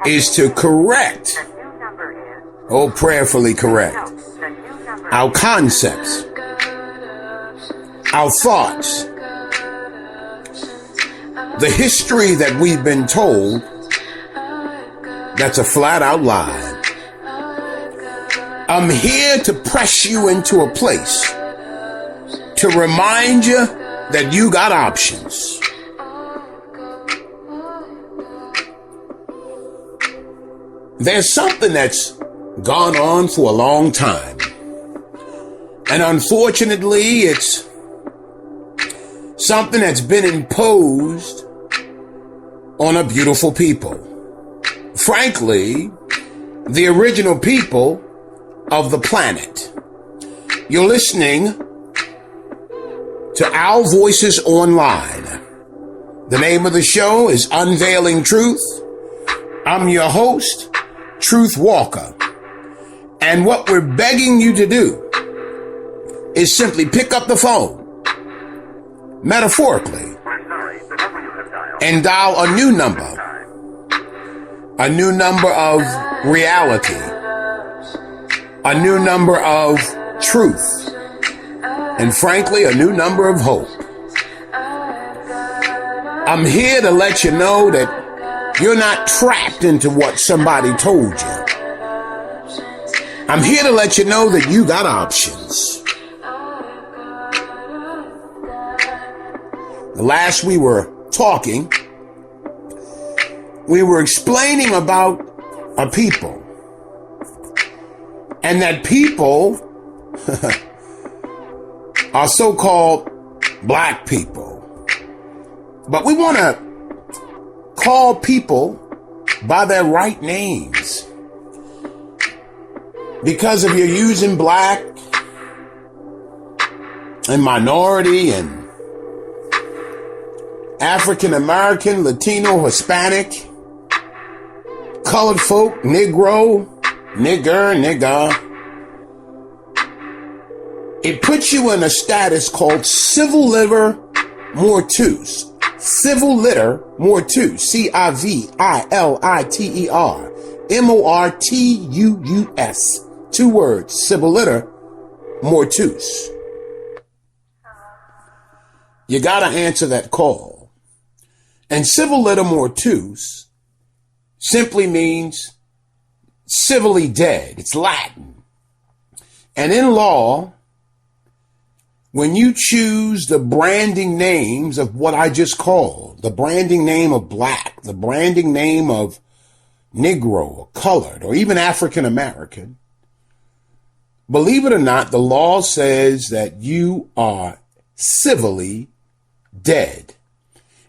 is to correct, prayerfully correct, our concepts, our thoughts, the history that we've been told that's a flat out lie. I'm here to press you into a place to remind you that you got options. There's something that's gone on for a long time. And unfortunately, it's something that's been imposed on a beautiful people. Frankly, the original people of the planet. You're listening to Our Voices Online. The name of the show is Unveiling Truth. I'm your host, Truth Walker. And what we're begging you to do is simply pick up the phone, metaphorically, and dial a new number of reality, a new number of truth, and frankly, a new number of hope. I'm here to let you know that you're not trapped into what somebody told you. I'm here to let you know that you got options. The last we were talking, we were explaining about a people. And that people are so-called black people. But we want to call people by their right names. Because if you're using black and minority and African American, Latino, Hispanic, colored folk, Negro, nigger, it puts you in a status called civil litter mortuus. Civil litter mortuus. CIVILITER MORTUUS. 2 words. Civil litter mortuus. You got to answer that call. And civil litter mortuus simply means civilly dead. It's Latin. And in law, when you choose the branding names of what I just called, the branding name of black, the branding name of Negro or colored or even African American, believe it or not, the law says that you are civilly dead.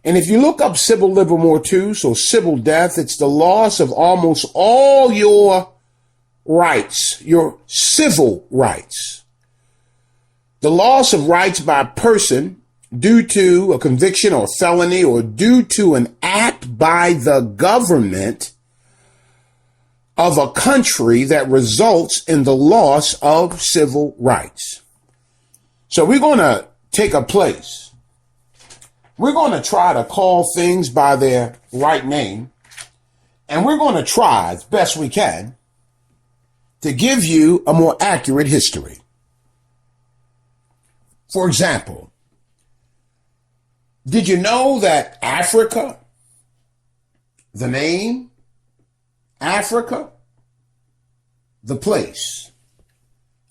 And if you look up civil liber mortuus or civil death, it's the loss of almost all your rights, your civil rights. The loss of rights by a person due to a conviction or felony or due to an act by the government of a country that results in the loss of civil rights. So we're going to take a place. We're going to try to call things by their right name, and we're going to try as best we can to give you a more accurate history. For example, did you know that Africa, the name, Africa, the place?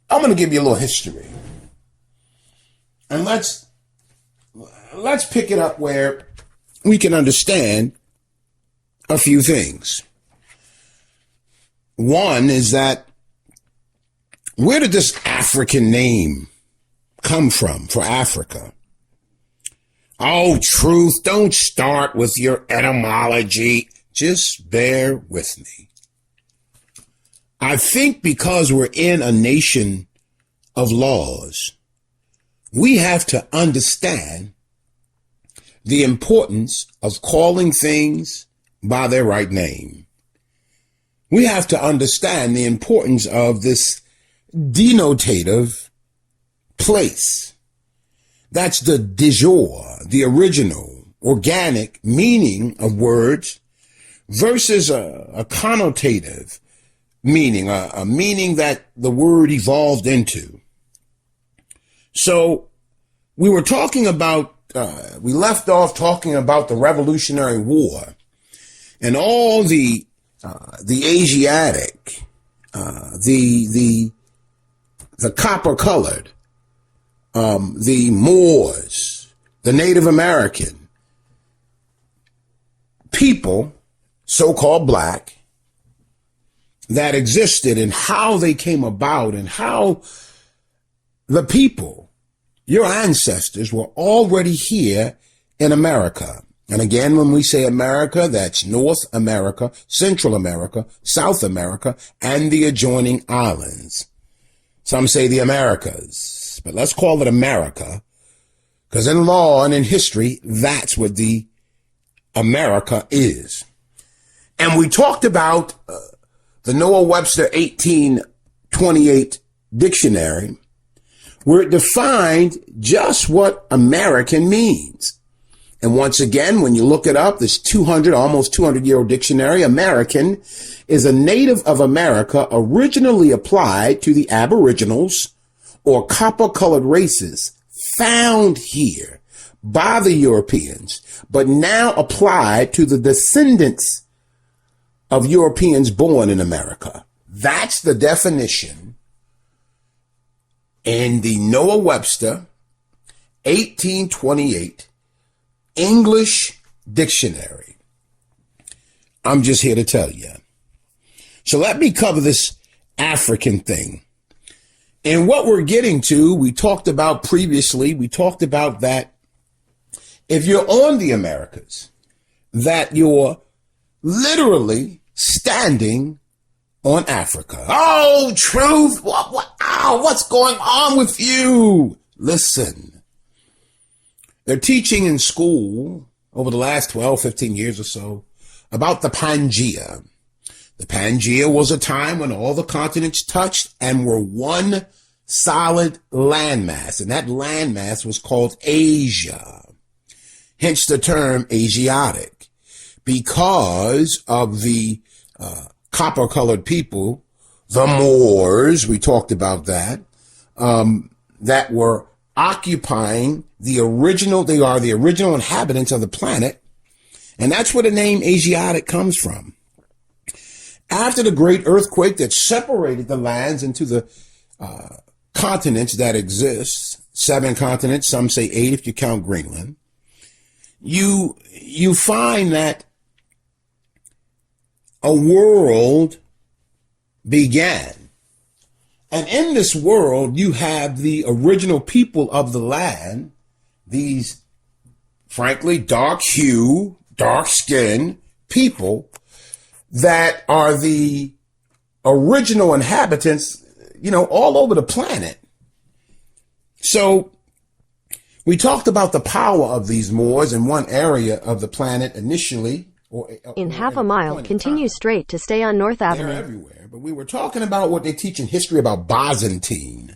I'm going to give you a little history. And let's pick it up where we can understand a few things. One is that, where did this African name come from for Africa? Oh, Truth, don't start with your etymology. Just bear with me. I think because we're in a nation of laws, we have to understand the importance of calling things by their right name. We have to understand the importance of this denotative place. That's the de jure, the original, organic meaning of words, versus a connotative meaning, a meaning that the word evolved into. So we were talking about, we left off talking about the Revolutionary War and all the Asiatic, the copper colored, the Moors, the Native American people, so-called black, that existed and how they came about and how the people, your ancestors, were already here in America. And again, when we say America, that's North America, Central America, South America, and the adjoining islands. Some say the Americas, but let's call it America, because in law and in history, that's what the America is. And we talked about the Noah Webster 1828 dictionary, where it defined just what American means. And once again, when you look it up, this almost 200-year-old dictionary, American is a native of America originally applied to the aboriginals or copper-colored races found here by the Europeans, but now applied to the descendants of Europeans born in America. That's the definition in the Noah Webster 1828 English dictionary. I'm just here to tell you. So let me cover this African thing. And what we're getting to, we talked about previously, we talked about that if you're on the Americas, that you're literally standing on Africa. Oh, truth. What's going on with you? Listen, they're teaching in school over the last 12, 15 years or so about the Pangea. The Pangea was a time when all the continents touched and were one solid landmass. And that landmass was called Asia. Hence the term Asiatic, because of the copper-colored people, the Moors, we talked about that, that were occupying they are the original inhabitants of the planet, and that's where the name Asiatic comes from. After the great earthquake that separated the lands into the continents that exist, 7 continents, some say 8 if you count Greenland, you find that a world began. And in this world, you have the original people of the land, these, frankly, dark hue, dark skin people that are the original inhabitants, all over the planet. So we talked about the power of these Moors in one area of the planet initially. In half a mile, continue straight to stay on North Avenue. They're everywhere. But we were talking about what they teach in history about Byzantine.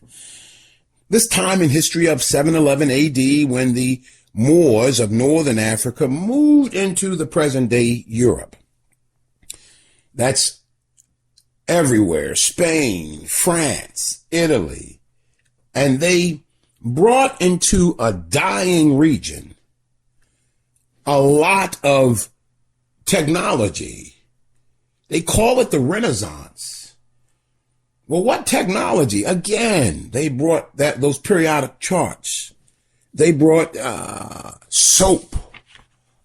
This time in history of 711 AD, when the Moors of northern Africa moved into the present day Europe. That's everywhere. Spain, France, Italy. And they brought into a dying region a lot of technology. They call it the Renaissance. Well, what technology? Again, they brought those periodic charts. They brought soap,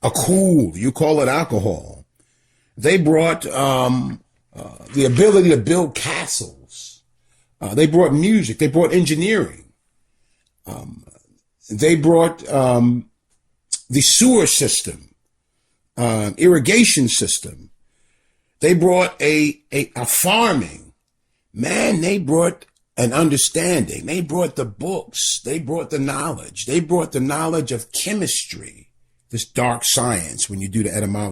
you call it alcohol. They brought the ability to build castles. They brought music. They brought engineering. They brought the sewer system, irrigation system. They brought a farming. Man, they brought an understanding. They brought the books. They brought the knowledge. They brought the knowledge of chemistry, this dark science when you do the etymology.